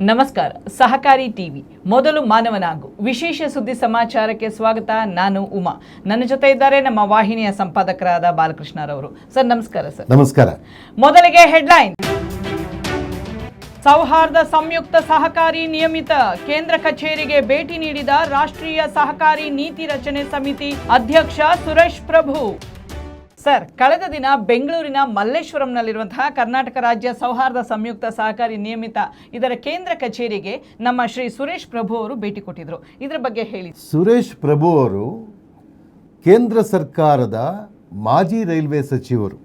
ನಮಸ್ಕಾರ. ಸಹಕಾರಿ ಟಿವಿ ಮೊದಲು ಮಾನವನಾಗು ವಿಶೇಷ ಸುದ್ದಿ ಸಮಾಚಾರಕ್ಕೆ ಸ್ವಾಗತ. ನಾನು ಉಮಾ. ನನ್ನ ಜೊತೆ ಇದ್ದಾರೆ ನಮ್ಮ ವಾಹಿನಿಯ ಸಂಪಾದಕರಾದ ಬಾಲಕೃಷ್ಣರವರು. ಸರ್ ನಮಸ್ಕಾರ. ಸರ್ ನಮಸ್ಕಾರ. ಮೊದಲಿಗೆ ಹೆಡ್ಲೈನ್. ಸೌಹಾರ್ದ ಸಂಯುಕ್ತ ಸಹಕಾರಿ ನಿಯಮಿತ ಕೇಂದ್ರ ಕಚೇರಿಗೆ ಭೇಟಿ ನೀಡಿದ ರಾಷ್ಟ್ರೀಯ ಸಹಕಾರಿ ನೀತಿ ರಚನೆ ಸಮಿತಿ ಅಧ್ಯಕ್ಷ ಸುರೇಶ್ ಪ್ರಭು. ಸರ್, ಕಳೆದ ದಿನ ಬೆಂಗಳೂರಿನ ಮಲ್ಲೇಶ್ವರಂನಲ್ಲಿರುವಂತಹ ಕರ್ನಾಟಕ ರಾಜ್ಯ ಸೌಹಾರ್ದ ಸಂಯುಕ್ತ ಸಹಕಾರಿ ನಿಯಮಿತ ಇದರ ಕೇಂದ್ರ ಕಚೇರಿಗೆ ನಮ್ಮ ಶ್ರೀ ಸುರೇಶ್ ಪ್ರಭು ಅವರು ಭೇಟಿ ಕೊಟ್ಟಿದ್ರು. ಇದರ ಬಗ್ಗೆ ಹೇಳಿ. ಸುರೇಶ್ ಪ್ರಭು ಅವರು ಕೇಂದ್ರ ಸರ್ಕಾರದ ಮಾಜಿ ರೈಲ್ವೆ ಸಚಿವರು.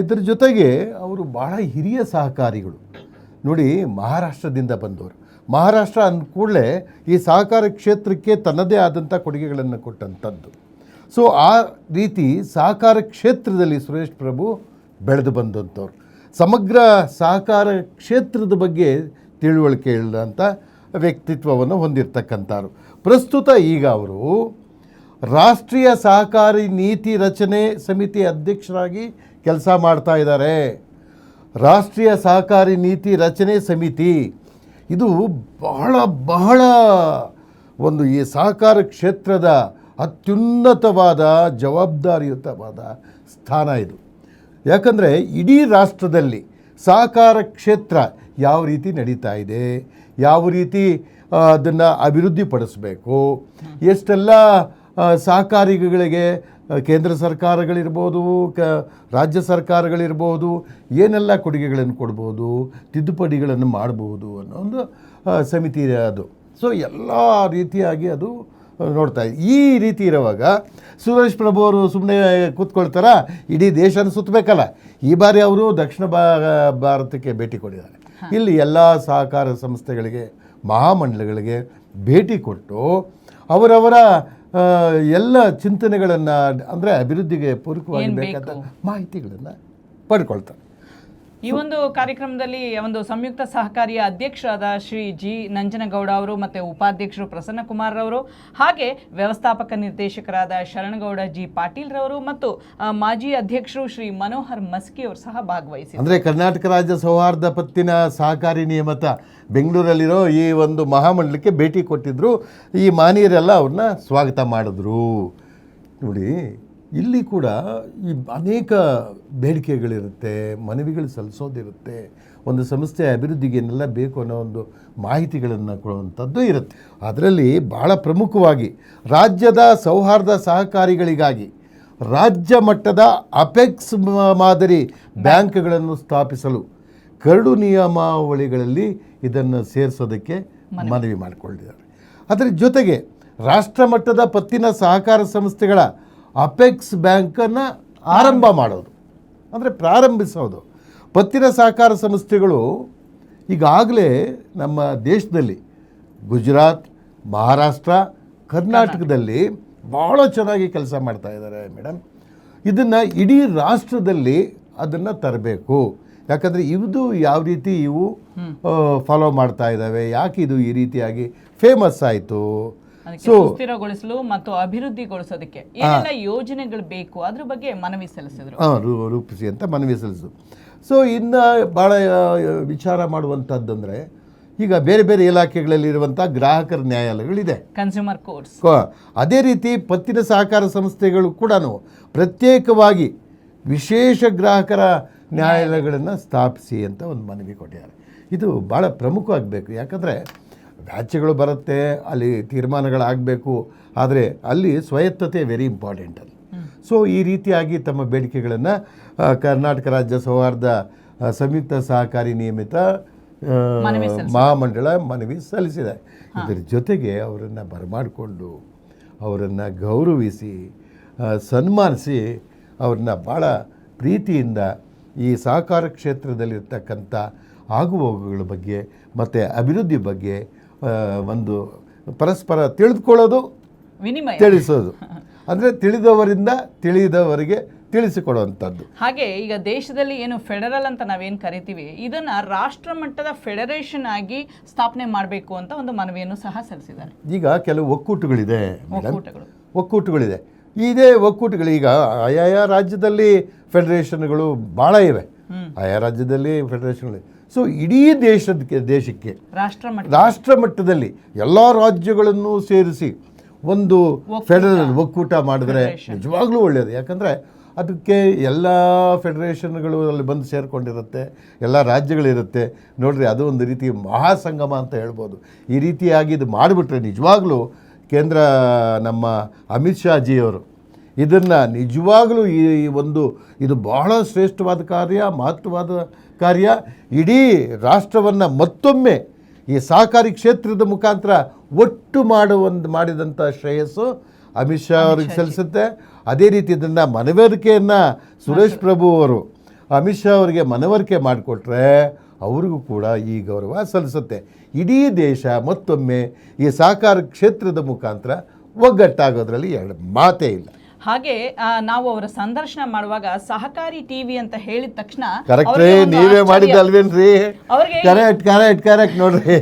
ಇದರ ಜೊತೆಗೆ ಅವರು ಬಹಳ ಹಿರಿಯ ಸಹಕಾರಿಗಳು. ನೋಡಿ, ಮಹಾರಾಷ್ಟ್ರದಿಂದ ಬಂದವರು. ಮಹಾರಾಷ್ಟ್ರ ಅಂದ ಕೂಡಲೇ ಈ ಸಹಕಾರ ಕ್ಷೇತ್ರಕ್ಕೆ ತನ್ನದೇ ಆದಂಥ ಕೊಡುಗೆಗಳನ್ನು ಕೊಟ್ಟಂಥದ್ದು. ಸೊ ಆ ರೀತಿ ಸಹಕಾರ ಕ್ಷೇತ್ರದಲ್ಲಿ ಸುರೇಶ್ ಪ್ರಭು ಬೆಳೆದು ಬಂದಂಥವ್ರು. ಸಮಗ್ರ ಸಹಕಾರ ಕ್ಷೇತ್ರದ ಬಗ್ಗೆ ತಿಳುವಳಿಕೆ ಇಲ್ಲದಂಥ ವ್ಯಕ್ತಿತ್ವವನ್ನು ಹೊಂದಿರತಕ್ಕಂಥವ್ರು. ಪ್ರಸ್ತುತ ಈಗ ಅವರು ರಾಷ್ಟ್ರೀಯ ಸಹಕಾರಿ ನೀತಿ ರಚನೆ ಸಮಿತಿ ಅಧ್ಯಕ್ಷರಾಗಿ ಕೆಲಸ ಮಾಡ್ತಾ ಇದ್ದಾರೆ. ರಾಷ್ಟ್ರೀಯ ಸಹಕಾರಿ ನೀತಿ ರಚನೆ ಸಮಿತಿ ಇದು ಬಹಳ ಒಂದು ಈ ಸಹಕಾರ ಕ್ಷೇತ್ರದ ಅತ್ಯುನ್ನತವಾದ ಜವಾಬ್ದಾರಿಯುತವಾದ ಸ್ಥಾನ ಇದು. ಯಾಕಂದರೆ ಇಡೀ ರಾಷ್ಟ್ರದಲ್ಲಿ ಸಹಕಾರ ಕ್ಷೇತ್ರ ಯಾವ ರೀತಿ ನಡೀತಾ ಇದೆ, ಯಾವ ರೀತಿ ಅದನ್ನು ಅಭಿವೃದ್ಧಿಪಡಿಸಬೇಕು, ಎಷ್ಟೆಲ್ಲ ಸಹಕಾರಿಗಳಿಗೆ ಕೇಂದ್ರ ಸರ್ಕಾರಗಳಿರ್ಬೋದು, ರಾಜ್ಯ ಸರ್ಕಾರಗಳಿರ್ಬೋದು, ಏನೆಲ್ಲ ಕೊಡುಗೆಗಳನ್ನು ಕೊಡ್ಬೋದು, ತಿದ್ದುಪಡಿಗಳನ್ನು ಮಾಡ್ಬೋದು ಅನ್ನೋ ಒಂದು ಸಮಿತಿ ಅದು. ಸೊ ಎಲ್ಲ ರೀತಿಯಾಗಿ ಅದು ನೋಡ್ತಾ ಇದೆ. ಈ ರೀತಿ ಇರುವಾಗ ಸುರೇಶ್ ಪ್ರಭು ಅವರು ಸುಮ್ಮನೆ ಕೂತ್ಕೊಳ್ತಾರ, ಇಡೀ ದೇಶನ ಸುತ್ತಬೇಕಲ್ಲ. ಈ ಬಾರಿ ಅವರು ದಕ್ಷಿಣ ಭಾರತಕ್ಕೆ ಭೇಟಿ ಕೊಟ್ಟಿದ್ದಾರೆ. ಇಲ್ಲಿ ಎಲ್ಲ ಸಹಕಾರ ಸಂಸ್ಥೆಗಳಿಗೆ, ಮಹಾಮಂಡಲಗಳಿಗೆ ಭೇಟಿ ಕೊಟ್ಟು ಅವರವರ ಎಲ್ಲ ಚಿಂತನೆಗಳನ್ನು, ಅಂದರೆ ಅಭಿವೃದ್ಧಿಗೆ ಪೂರಕವಾಗಿ ಬೇಕಾದ ಮಾಹಿತಿಗಳನ್ನು ಪಡ್ಕೊಳ್ತಾರೆ. ಈ ಒಂದು ಕಾರ್ಯಕ್ರಮದಲ್ಲಿ ಒಂದು ಸಂಯುಕ್ತ ಸಹಕಾರಿಯ ಅಧ್ಯಕ್ಷರಾದ ಶ್ರೀ ಜಿ ನಂಜನಗೌಡ ಅವರು ಮತ್ತು ಉಪಾಧ್ಯಕ್ಷರು ಪ್ರಸನ್ನ ಕುಮಾರ್ ರವರು, ಹಾಗೆ ವ್ಯವಸ್ಥಾಪಕ ನಿರ್ದೇಶಕರಾದ ಶರಣಗೌಡ ಜಿ ಪಾಟೀಲ್ ರವರು ಮತ್ತು ಮಾಜಿ ಅಧ್ಯಕ್ಷರು ಶ್ರೀ ಮನೋಹರ್ ಮಸ್ಕಿ ಅವರು ಸಹ ಭಾಗವಹಿಸಿದರು. ಅಂದರೆ ಕರ್ನಾಟಕ ರಾಜ್ಯ ಸೌಹಾರ್ದ ಪತ್ತಿನ ಸಹಕಾರಿ ನಿಯಮಿತ ಬೆಂಗಳೂರಲ್ಲಿರೋ ಈ ಒಂದು ಮಹಾಮಂಡಲಕ್ಕೆ ಭೇಟಿ ಕೊಟ್ಟಿದ್ದರು. ಈ ಮಾನೀಯರೆಲ್ಲ ಅವ್ರನ್ನ ಸ್ವಾಗತ ಮಾಡಿದ್ರು. ನೋಡಿ, ಇಲ್ಲಿ ಕೂಡ ಈ ಅನೇಕ ಬೇಡಿಕೆಗಳಿರುತ್ತೆ, ಮನವಿಗಳು ಸಲ್ಲಿಸೋದಿರುತ್ತೆ, ಒಂದು ಸಂಸ್ಥೆಯ ಅಭಿವೃದ್ಧಿಗೆ ಏನೆಲ್ಲ ಬೇಕು ಅನ್ನೋ ಒಂದು ಮಾಹಿತಿಗಳನ್ನು ಕೊಡುವಂಥದ್ದು ಇರುತ್ತೆ. ಅದರಲ್ಲಿ ಭಾಳ ಪ್ರಮುಖವಾಗಿ ರಾಜ್ಯದ ಸೌಹಾರ್ದ ಸಹಕಾರಿಗಳಿಗಾಗಿ ರಾಜ್ಯ ಮಟ್ಟದ ಅಪೆಕ್ಸ್ ಮಾದರಿ ಬ್ಯಾಂಕ್ಗಳನ್ನು ಸ್ಥಾಪಿಸಲು ಕರಡು ನಿಯಮಾವಳಿಗಳಲ್ಲಿ ಇದನ್ನು ಸೇರಿಸೋದಕ್ಕೆ ಮನವಿ ಮಾಡಿಕೊಂಡಿದ್ದಾರೆ. ಅದರ ಜೊತೆಗೆ ರಾಷ್ಟ್ರ ಮಟ್ಟದ ಪತ್ತಿನ ಸಹಕಾರ ಸಂಸ್ಥೆಗಳ ಅಪೆಕ್ಸ್ ಬ್ಯಾಂಕನ್ನು ಆರಂಭ ಮಾಡೋದು, ಅಂದರೆ ಪ್ರಾರಂಭಿಸೋದು. ಪತ್ತಿನ ಸಹಕಾರ ಸಂಸ್ಥೆಗಳು ಈಗಾಗಲೇ ನಮ್ಮ ದೇಶದಲ್ಲಿ ಗುಜರಾತ್, ಮಹಾರಾಷ್ಟ್ರ, ಕರ್ನಾಟಕದಲ್ಲಿ ಭಾಳ ಚೆನ್ನಾಗಿ ಕೆಲಸ ಮಾಡ್ತಾ ಇದ್ದಾರೆ ಮೇಡಮ್. ಇದನ್ನು ಇಡೀ ರಾಷ್ಟ್ರದಲ್ಲಿ ಅದನ್ನು ತರಬೇಕು. ಯಾಕಂದರೆ ಇದು ಯಾವ ರೀತಿ ಇವು ಫಾಲೋ ಮಾಡ್ತಾ ಇದ್ದಾವೆ, ಯಾಕೆ ಇದು ಈ ರೀತಿಯಾಗಿ ಫೇಮಸ್ ಆಯಿತು, ಸುಸ್ಥಿರಗೊಳಿಸಲು ಮತ್ತು ಅಭಿವೃದ್ಧಿಗೊಳಿಸೋದಕ್ಕೆ ಏನೆಲ್ಲ ಯೋಜನೆಗಳು ಬೇಕು ಅದ್ರ ಬಗ್ಗೆ ಮನವಿ ಸಲ್ಲಿಸಿದ್ರು, ರೂಪಿಸಿ ಅಂತ ಮನವಿ ಸಲ್ಲಿಸಿದ್ರು. ಸೊ ಇನ್ನು ಭಾಳ ವಿಚಾರ ಮಾಡುವಂಥದ್ದಂದರೆ, ಈಗ ಬೇರೆ ಬೇರೆ ಇಲಾಖೆಗಳಲ್ಲಿರುವಂಥ ಗ್ರಾಹಕರ ನ್ಯಾಯಾಲಯಗಳಿದೆ, ಕನ್ಸ್ಯೂಮರ್ ಕೋರ್ಟ್ಸ್. ಅದೇ ರೀತಿ ಪತ್ತಿನ ಸಹಕಾರ ಸಂಸ್ಥೆಗಳು ಕೂಡ ಪ್ರತ್ಯೇಕವಾಗಿ ವಿಶೇಷ ಗ್ರಾಹಕರ ನ್ಯಾಯಾಲಯಗಳನ್ನು ಸ್ಥಾಪಿಸಿ ಅಂತ ಒಂದು ಮನವಿ ಕೊಟ್ಟಿದ್ದಾರೆ. ಇದು ಭಾಳ ಪ್ರಮುಖವಾಗಬೇಕು. ಯಾಕಂದರೆ ವ್ಯಾಜ್ಯಗಳು ಬರುತ್ತೆ, ಅಲ್ಲಿ ತೀರ್ಮಾನಗಳಾಗಬೇಕು, ಆದರೆ ಅಲ್ಲಿ ಸ್ವಾಯತ್ತತೆ ವೆರಿ ಇಂಪಾರ್ಟೆಂಟ್ ಅದು. ಸೊ ಈ ರೀತಿಯಾಗಿ ತಮ್ಮ ಬೇಡಿಕೆಗಳನ್ನು ಕರ್ನಾಟಕ ರಾಜ್ಯ ಸೌಹಾರ್ದ ಸಂಯುಕ್ತ ಸಹಕಾರಿ ನಿಯಮಿತ ಮಹಾಮಂಡಳ ಮನವಿ ಸಲ್ಲಿಸಿದೆ. ಇದರ ಜೊತೆಗೆ ಅವರನ್ನು ಬರಮಾಡಿಕೊಂಡು ಅವರನ್ನು ಗೌರವಿಸಿ ಸನ್ಮಾನಿಸಿ ಅವ್ರನ್ನ ಭಾಳ ಪ್ರೀತಿಯಿಂದ ಈ ಸಹಕಾರ ಕ್ಷೇತ್ರದಲ್ಲಿರ್ತಕ್ಕಂಥ ಆಗುಹೋಗುಗಳ ಬಗ್ಗೆ ಮತ್ತು ಅಭಿವೃದ್ಧಿ ಬಗ್ಗೆ ಒಂದು ಪರಸ್ಪರ ತಿಳಿದುಕೊಳ್ಳೋದು, ತಿಳಿಸೋದು, ಅಂದರೆ ತಿಳಿದವರಿಂದ ತಿಳಿದವರಿಗೆ ತಿಳಿಸಿಕೊಡುವಂಥದ್ದು. ಹಾಗೆ ಈಗ ದೇಶದಲ್ಲಿ ಏನು ಫೆಡರಲ್ ಅಂತ ನಾವೇನು ಕರಿತೀವಿ, ಇದನ್ನು ರಾಷ್ಟ್ರ ಮಟ್ಟದ ಫೆಡರೇಷನ್ ಆಗಿ ಸ್ಥಾಪನೆ ಮಾಡಬೇಕು ಅಂತ ಒಂದು ಮನವಿಯನ್ನು ಸಹ ಸಲ್ಲಿಸಿದ್ದಾರೆ. ಈಗ ಕೆಲವು ಒಕ್ಕೂಟಗಳಿದೆ. ಇದೇ ಒಕ್ಕೂಟಗಳು ಈಗ ಆಯಾ ರಾಜ್ಯದಲ್ಲಿ ಫೆಡರೇಷನ್ಗಳು ಭಾಳ ಇವೆ. ಆಯಾ ರಾಜ್ಯದಲ್ಲಿ ಫೆಡರೇಷನ್ಗಳು. ಸೊ ಇಡೀ ದೇಶಕ್ಕೆ ರಾಷ್ಟ್ರ ರಾಷ್ಟ್ರ ಮಟ್ಟದಲ್ಲಿ ಎಲ್ಲ ರಾಜ್ಯಗಳನ್ನು ಸೇರಿಸಿ ಒಂದು ಫೆಡರಲ್ ಒಕ್ಕೂಟ ಮಾಡಿದ್ರೆ ನಿಜವಾಗ್ಲೂ ಒಳ್ಳೆಯದು. ಯಾಕಂದರೆ ಅದಕ್ಕೆ ಎಲ್ಲ ಫೆಡರೇಷನ್ಗಳು ಅಲ್ಲಿ ಬಂದು ಸೇರಿಕೊಂಡಿರುತ್ತೆ, ಎಲ್ಲ ರಾಜ್ಯಗಳಿರುತ್ತೆ. ನೋಡ್ರಿ, ಅದು ಒಂದು ರೀತಿ ಮಹಾಸಂಗಮ ಅಂತ ಹೇಳ್ಬೋದು. ಈ ರೀತಿಯಾಗಿ ಇದು ಮಾಡಿಬಿಟ್ರೆ ನಿಜವಾಗ್ಲೂ ಕೇಂದ್ರ ನಮ್ಮ ಅಮಿತ್ ಶಾ ಜಿಯವರು ಇದನ್ನು ನಿಜವಾಗಲೂ ಇದು ಬಹಳ ಶ್ರೇಷ್ಠವಾದ ಕಾರ್ಯ, ಮಹತ್ವವಾದ ಕಾರ್ಯ. ಇಡೀ ರಾಷ್ಟ್ರವನ್ನು ಮತ್ತೊಮ್ಮೆ ಈ ಸಹಕಾರಿ ಕ್ಷೇತ್ರದ ಮುಖಾಂತರ ಒಟ್ಟು ಮಾಡಿದಂಥ ಶ್ರೇಯಸ್ಸು ಅಮಿತ್ ಶಾ ಅವ್ರಿಗೆ ಸಲ್ಲಿಸುತ್ತೆ. ಅದೇ ರೀತಿ ಇದನ್ನು ಮನವರಿಕೆಯನ್ನು ಸುರೇಶ್ ಪ್ರಭು ಅವರು ಅಮಿತ್ ಶಾ ಅವರಿಗೆ ಮನವರಿಕೆ ಮಾಡಿಕೊಟ್ರೆ ಅವ್ರಿಗೂ ಕೂಡ ಈ ಗೌರವ ಸಲ್ಲಿಸುತ್ತೆ. ಇಡೀ ದೇಶ ಮತ್ತೊಮ್ಮೆ ಈ ಸಹಕಾರ ಕ್ಷೇತ್ರದ ಮುಖಾಂತರ ಒಗ್ಗಟ್ಟಾಗೋದ್ರಲ್ಲಿ ಎರಡು ಮಾತೇ ಇಲ್ಲ. ಹಾಗೆ ನಾವು ಅವರ ಸಂದರ್ಶನ ಮಾಡುವಾಗ ಸಹಕಾರಿ ಟಿವಿ ಅಂತ ಹೇಳಿದ ತಕ್ಷಣ ಕರೆಕ್ಟ್ ನೀವೇ ಮಾಡಿದ್ದಲ್ವೇನ್ರಿ? ಕರೆಕ್ಟ್ ನೋಡ್ರಿ.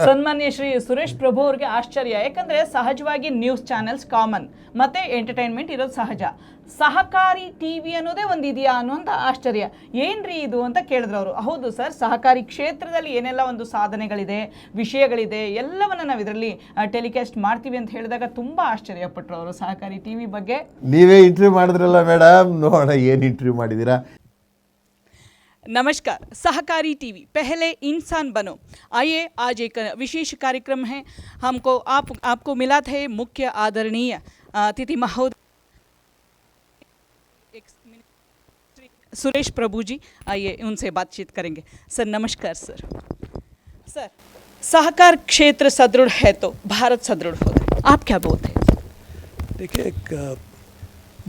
ಸನ್ಮಾನ್ಯ ಶ್ರೀ ಸುರೇಶ್ ಪ್ರಭು ಅವ್ರಿಗೆ ಆಶ್ಚರ್ಯ. ಯಾಕಂದ್ರೆ ಸಹಜವಾಗಿ ನ್ಯೂಸ್ ಚಾನೆಲ್ಸ್ ಕಾಮನ್, ಮತ್ತೆ ಎಂಟರ್ಟೈನ್ಮೆಂಟ್ ಇರೋದು ಸಹಜ. ಸಹಕಾರಿ ಟಿವಿ ಅನ್ನೋದೇ ಒಂದು ಇದೆಯಾ ಅನ್ನುವಂಥ ಆಶ್ಚರ್ಯ. ಏನ್ರಿ ಇದು ಅಂತ ಕೇಳಿದ್ರು ಅವರು. ಹೌದು ಸರ್, ಸಹಕಾರಿ ಕ್ಷೇತ್ರದಲ್ಲಿ ಏನೆಲ್ಲ ಒಂದು ಸಾಧನೆಗಳಿದೆ, ವಿಷಯಗಳಿದೆ, ಎಲ್ಲವನ್ನ ನಾವು ಇದರಲ್ಲಿ ಟೆಲಿಕಾಸ್ಟ್ ಮಾಡ್ತೀವಿ ಅಂತ ಹೇಳಿದಾಗ ತುಂಬಾ ಆಶ್ಚರ್ಯಪಟ್ಟರು ಅವರು ಸಹಕಾರಿ ಟಿವಿ ಬಗ್ಗೆ. ನೀವೇ ಇಂಟರ್ವ್ಯೂ ಮಾಡಿದ್ರಲ್ಲ ಮೇಡಮ್, ನೋಡೋಣ ಏನು ಇಂಟರ್ವ್ಯೂ ಮಾಡಿದ್ದೀರಾ. नमस्कार, सहकारी टीवी पहले इंसान बनो। आइए, आज एक विशेष कार्यक्रम है। हमको आपको मिला थे मुख्य आदरणीय अतिथि महोदय सुरेश प्रभु जी। आइए उनसे बातचीत करेंगे। सर नमस्कार। सर सहकार क्षेत्र सदृढ़ है तो भारत सदृढ़ होता है, आप क्या बोलते हैं? देखिए, एक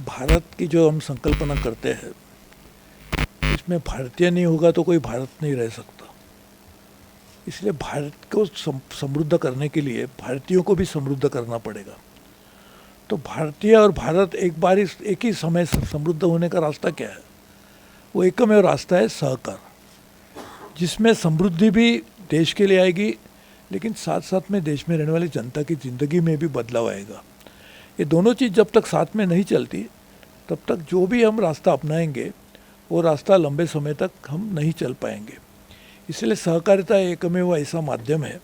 भारत की जो हम संकल्पना करते हैं, इसमें भारतीय नहीं होगा तो कोई भारत नहीं रह सकता। इसलिए भारत को समृद्ध करने के लिए भारतीयों को भी समृद्ध करना पड़ेगा। तो भारतीय और भारत एक ही समय समृद्ध होने का रास्ता क्या है? वो एकमेव रास्ता है सहकार, जिसमें समृद्धि भी देश के लिए आएगी, लेकिन साथ साथ में देश में रहने वाली जनता की ज़िंदगी में भी बदलाव आएगा। ये दोनों चीज़ जब तक साथ में नहीं चलती, तब तक जो भी हम रास्ता अपनाएंगे वो रास्ता लंबे समय तक हम नहीं चल पाएंगे। इसलिए सहकारिता एकमेव ऐसा माध्यम है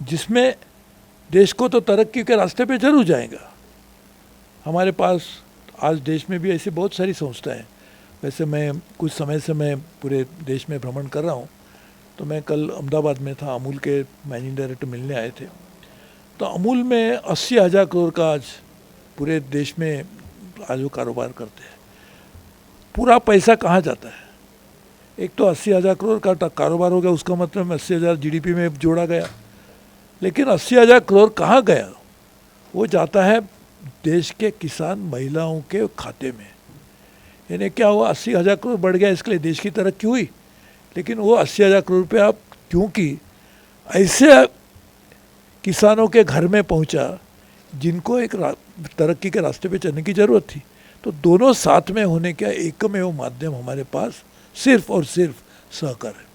जिसमें देश को तो तरक्की के रास्ते पे जरूर जाएगा। हमारे पास आज देश में भी ऐसी बहुत सारी संस्थाएं हैं। वैसे मैं कुछ समय से मैं पूरे देश में भ्रमण कर रहा हूँ, तो मैं कल अहमदाबाद में था, अमूल के मैनेजिंग डायरेक्टर मिलने आए थे। तो अमूल में 80,000 करोड़ का आज पूरे देश में आज वो कारोबार करते हैं। पूरा पैसा कहाँ जाता है? एक तो 80,000 करोड़ का कारोबार हो गया, उसका मतलब 80,000 जीडीपी में जोड़ा गया, लेकिन 80,000 करोड़ कहाँ गया? वो जाता है देश के किसान महिलाओं के खाते में। यानी क्या हुआ, 80,000 करोड़ बढ़ गया, इसके लिए देश की तरक्की हुई, लेकिन वो 80,000 करोड़ रुपये आप क्योंकि ऐसे किसानों के घर में पहुंचा जिनको एक तरक्की के रास्ते पे चलने की ज़रूरत थी। तो दोनों साथ में होने का एकमेव माध्यम हमारे पास सिर्फ और सिर्फ सहकार है।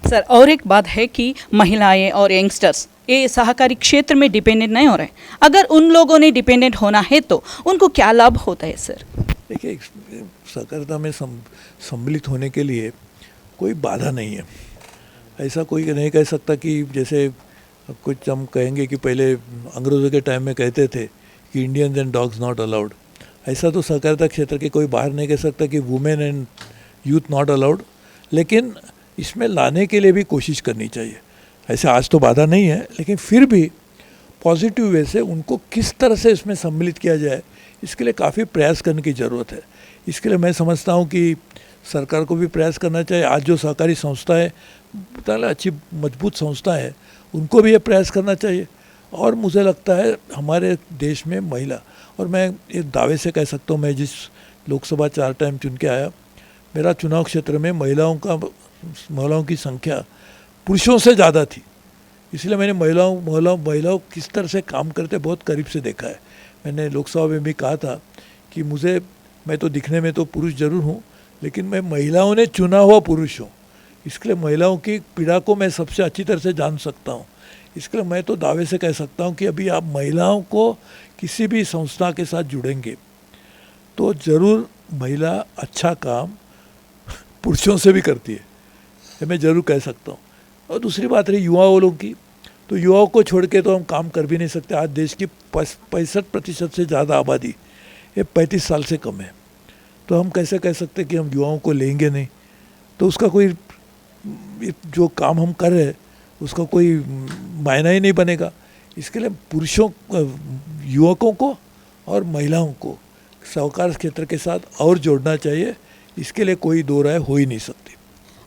सर, और एक बात है कि महिलाएं और यंगस्टर्स ये सहकारी क्षेत्र में डिपेंडेंट नहीं हो रहे। अगर उन लोगों ने डिपेंडेंट होना है तो उनको क्या लाभ होता है? सर देखिए, सहकारिता में सम्मिलित होने के लिए कोई बाधा नहीं है। ऐसा कोई नहीं कह सकता कि जैसे कुछ हम कहेंगे कि पहले अंग्रेज़ों के टाइम में कहते थे कि Indians and dogs not allowed. ऐसा तो सहकारिता क्षेत्र के कोई बाहर नहीं कह सकता कि women and youth not allowed, लेकिन इसमें लाने के लिए भी कोशिश करनी चाहिए। ऐसे आज तो बाधा नहीं है, लेकिन फिर भी पॉजिटिव वे से उनको किस तरह से इसमें सम्मिलित किया जाए, इसके लिए काफ़ी प्रयास करने की ज़रूरत है। इसके लिए मैं समझता हूँ कि सरकार को भी प्रयास करना चाहिए। आज जो सहकारी संस्था है, अच्छी मजबूत संस्था है, उनको भी ये प्रयास करना चाहिए। और मुझे लगता है हमारे देश में महिला, और मैं एक दावे से कह सकता हूँ, मैं जिस लोकसभा 4 टाइम चुन के आया, मेरा चुनाव क्षेत्र में महिलाओं की संख्या पुरुषों से ज़्यादा थी। इसलिए मैंने महिलाओं किस तरह से काम करते बहुत करीब से देखा है। मैंने लोकसभा में भी कहा था कि मैं तो दिखने में तो पुरुष जरूर हूँ, लेकिन मैं महिलाओं ने चुना हुआ पुरुष हूँ। इसके लिए महिलाओं की पीड़ा को मैं सबसे अच्छी तरह से जान सकता हूँ। इसके लिए मैं तो दावे से कह सकता हूँ कि अभी आप महिलाओं को किसी भी संस्था के साथ जुड़ेंगे तो ज़रूर महिला अच्छा काम पुरुषों से भी करती है। ये मैं ज़रूर कह सकता हूँ। और दूसरी बात रही युवाओं की, तो युवाओं को छोड़ के तो हम काम कर भी नहीं सकते। आज देश की 65% से ज़्यादा आबादी ये 35 साल से कम है, तो हम कैसे कह सकते कि हम युवाओं को लेंगे नहीं? तो उसका कोई जो काम हम कर रहे हैं उसका कोई मायना ही नहीं बनेगा। इसके लिए पुरुषों युवकों को और महिलाओं को सहकार क्षेत्र के साथ और जोड़ना चाहिए। इसके लिए कोई दो राय हो ही नहीं सकती।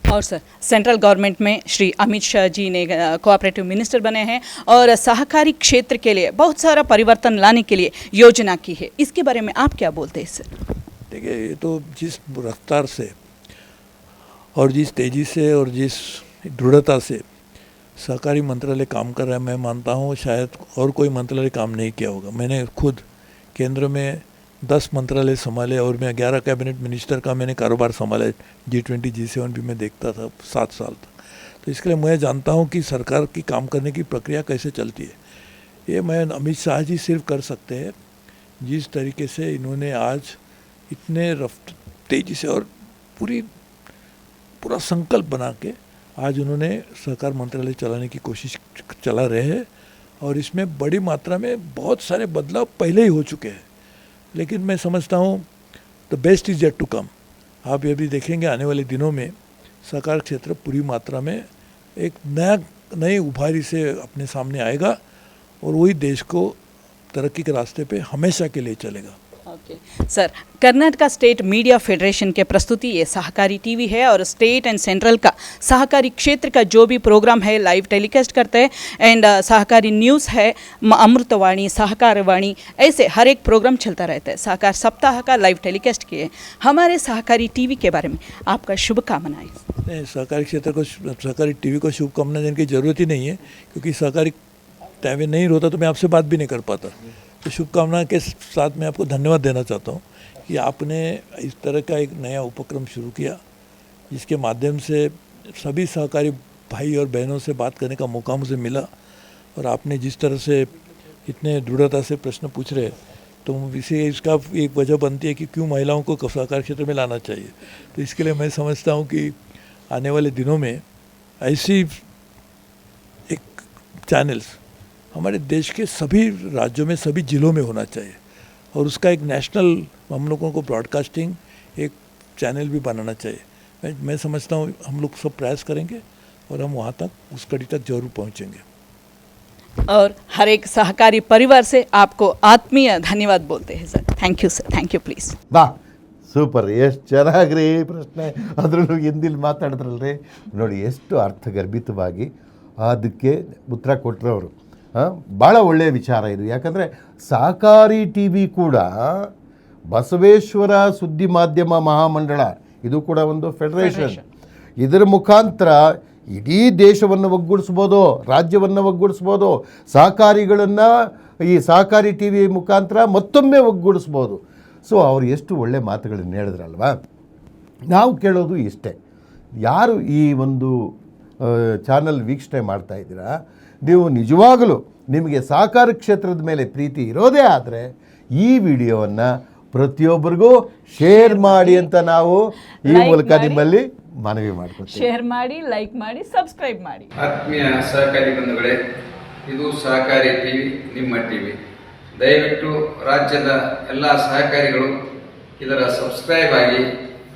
और सर, सेंट्रल गवर्नमेंट में श्री अमित शाह जी ने कोऑपरेटिव मिनिस्टर बने हैं और सहकारी क्षेत्र के लिए बहुत सारा परिवर्तन लाने के लिए योजना की है, इसके बारे में आप क्या बोलते हैं सर? देखिए, ये तो जिस रफ्तार से और जिस तेज़ी से और जिस दृढ़ता से सहकारी मंत्रालय काम कर रहा है, मैं मानता हूँ शायद और कोई मंत्रालय काम नहीं किया होगा। मैंने खुद केंद्र में 10 मंत्रालय संभाले और मैं 11 कैबिनेट मिनिस्टर का मैंने कारोबार संभाला। G20 G7 भी मैं देखता था 7 साल तक। तो इसके लिए मैं जानता हूँ कि सरकार की काम करने की प्रक्रिया कैसे चलती है। ये मैं अमित शाह जी सिर्फ कर सकते हैं। जिस तरीके से इन्होंने आज इतने तेज़ी से और पूरा संकल्प बना के आज उन्होंने सहकार मंत्रालय चलाने की कोशिश चला रहे हैं, और इसमें बड़ी मात्रा में बहुत सारे बदलाव पहले ही हो चुके हैं। लेकिन मैं समझता हूँ the best is yet to come. आप ये भी देखेंगे आने वाले दिनों में सहकार क्षेत्र पूरी मात्रा में एक नई उभारी से अपने सामने आएगा, और वही देश को तरक्की के रास्ते पे हमेशा के लिए चलेगा। Okay sir, Karnataka state media federation के प्रस्तुति ये सहकारी टीवी है, और स्टेट एंड सेंट्रल का सहकारी क्षेत्र का जो भी प्रोग्राम है लाइव टेलीकास्ट करते हैं। एंड सहकारी न्यूज़ है, अमृतवाणी, सहकारवाणी, ऐसे हर एक प्रोग्राम चलता रहता है। सहकार सप्ताह का लाइव टेलीकास्ट किए। हमारे सहकारी टीवी के बारे में आपका शुभकामनाएं। नहीं, सहकारी क्षेत्र को, सहकारी टीवी को शुभकामना देने की ज़रूरत ही नहीं है, क्योंकि सहकारी टाइम नहीं होता तो मैं आपसे बात भी नहीं कर पाता। तो शुभकामना के साथ मैं आपको धन्यवाद देना चाहता हूँ कि आपने इस तरह का एक नया उपक्रम शुरू किया, जिसके माध्यम से सभी सहकारी भाई और बहनों से बात करने का मौका मुझे मिला। और आपने जिस तरह से इतने दृढ़ता से प्रश्न पूछ रहे, तो इसे इसका एक वजह बनती है कि क्यों महिलाओं को सहकार क्षेत्र में लाना चाहिए। तो इसके लिए मैं समझता हूँ कि आने वाले दिनों में ऐसी एक चैनल्स हमारे देश के सभी राज्यों में, सभी ज़िलों में होना चाहिए, और उसका एक नेशनल हम लोगों को ब्रॉडकास्टिंग एक चैनल भी बनाना चाहिए। मैं समझता हूँ हम लोग सब प्रयास करेंगे और हम वहाँ तक, उस कड़ी तक जरूर पहुँचेंगे। और हर एक सहकारी परिवार से आपको आत्मीय धन्यवाद बोलते हैं sir. Thank you sir, thank you please. ಬಾ ಸೂಪರ್, ಎಷ್ಟು ಚೆನ್ನಾಗ್ರಿ ಪ್ರಶ್ನೆ, ಅದರಲ್ಲೂ ಹಿಂದಿಲಿ ಮಾತಾಡಿದ್ರಲ್ರಿ ನೋಡಿ, ಎಷ್ಟು ಅರ್ಥಗರ್ಭಿತವಾಗಿ ಅದಕ್ಕೆ ಉತ್ತರ ಕೊಟ್ಟರು ಅವರು. ಭಾಳ ಒಳ್ಳೆಯ ವಿಚಾರ ಇದು. ಯಾಕಂದರೆ ಸಹಕಾರಿ ಟಿ ವಿ ಕೂಡ ಬಸವೇಶ್ವರ ಸುದ್ದಿ ಮಾಧ್ಯಮ ಮಹಾಮಂಡಳ, ಇದು ಕೂಡ ಒಂದು ಫೆಡರೇಷನ್. ಇದರ ಮುಖಾಂತರ ಇಡೀ ದೇಶವನ್ನು ಒಗ್ಗೂಡಿಸ್ಬೋದು, ರಾಜ್ಯವನ್ನು ಒಗ್ಗೂಡಿಸ್ಬೋದು, ಸಹಕಾರಿಗಳನ್ನು ಈ ಸಹಕಾರಿ ಟಿ ವಿ ಮುಖಾಂತರ ಮತ್ತೊಮ್ಮೆ ಒಗ್ಗೂಡಿಸ್ಬೋದು. ಸೊ ಅವ್ರು ಎಷ್ಟು ಒಳ್ಳೆ ಮಾತುಗಳನ್ನು ಹೇಳಿದ್ರಲ್ವ. ನಾವು ಕೇಳೋದು ಇಷ್ಟೇ, ಯಾರು ಈ ಒಂದು ಚಾನಲ್ ವೀಕ್ಷಣೆ ಮಾಡ್ತಾಯಿದ್ದೀರಾ, ನೀವು ನಿಜವಾಗಲೂ ನಿಮಗೆ ಸಹಕಾರ ಕ್ಷೇತ್ರದ ಮೇಲೆ ಪ್ರೀತಿ ಇರೋದೇ ಆದರೆ ಈ ವಿಡಿಯೋವನ್ನು ಪ್ರತಿಯೊಬ್ಬರಿಗೂ ಶೇರ್ ಮಾಡಿ ಅಂತ ನಾವು ಈ ಮೂಲಕ ನಿಮ್ಮಲ್ಲಿ ಮನವಿ ಮಾಡ್ಕೊತೀವಿ. ಶೇರ್ ಮಾಡಿ, ಲೈಕ್ ಮಾಡಿ, ಸಬ್ಸ್ಕ್ರೈಬ್ ಮಾಡಿ. ಆತ್ಮೀಯ ಸಹಕಾರಿ ಬಂಧುಗಳೇ, ಇದು ಸಹಕಾರಿ ಟಿವಿ, ನಿಮ್ಮ ಟಿವಿ. ದಯವಿಟ್ಟು ರಾಜ್ಯದ ಎಲ್ಲ ಸಹಕಾರಿಗಳು ಇದರ ಸಬ್ಸ್ಕ್ರೈಬ್ ಆಗಿ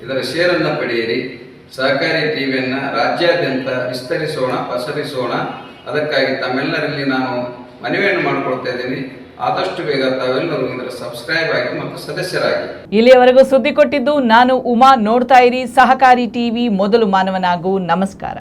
ಇದರ ಶೇರನ್ನು ಪಡೆಯಿರಿ. ಸಹಕಾರಿ ಟಿವಿಯನ್ನು ರಾಜ್ಯಾದ್ಯಂತ ವಿಸ್ತರಿಸೋಣ, ಪಸರಿಸೋಣ. ಅದಕ್ಕಾಗಿ ತಮ್ಮೆಲ್ಲರಲ್ಲಿ ನಾನು ಮನವಿಯನ್ನು ಮಾಡಿಕೊಳ್ತಾ ಇದ್ದೀನಿ. ಆದಷ್ಟು ಬೇಗ ತಾವೆಲ್ಲರೂ ಇದರ ಸಬ್ಸ್ಕ್ರೈಬ್ ಆಗಿ ಮತ್ತು ಸದಸ್ಯರಾಗಿ. ಇಲ್ಲಿಯವರೆಗೂ ಸುದ್ದಿ ಕೊಟ್ಟಿದ್ದು ನಾನು ಉಮಾ. ನೋಡ್ತಾ ಇರಿ ಸಹಕಾರಿ ಟಿವಿ, ಮೊದಲು ಮಾನವನಾಗು. ನಮಸ್ಕಾರ.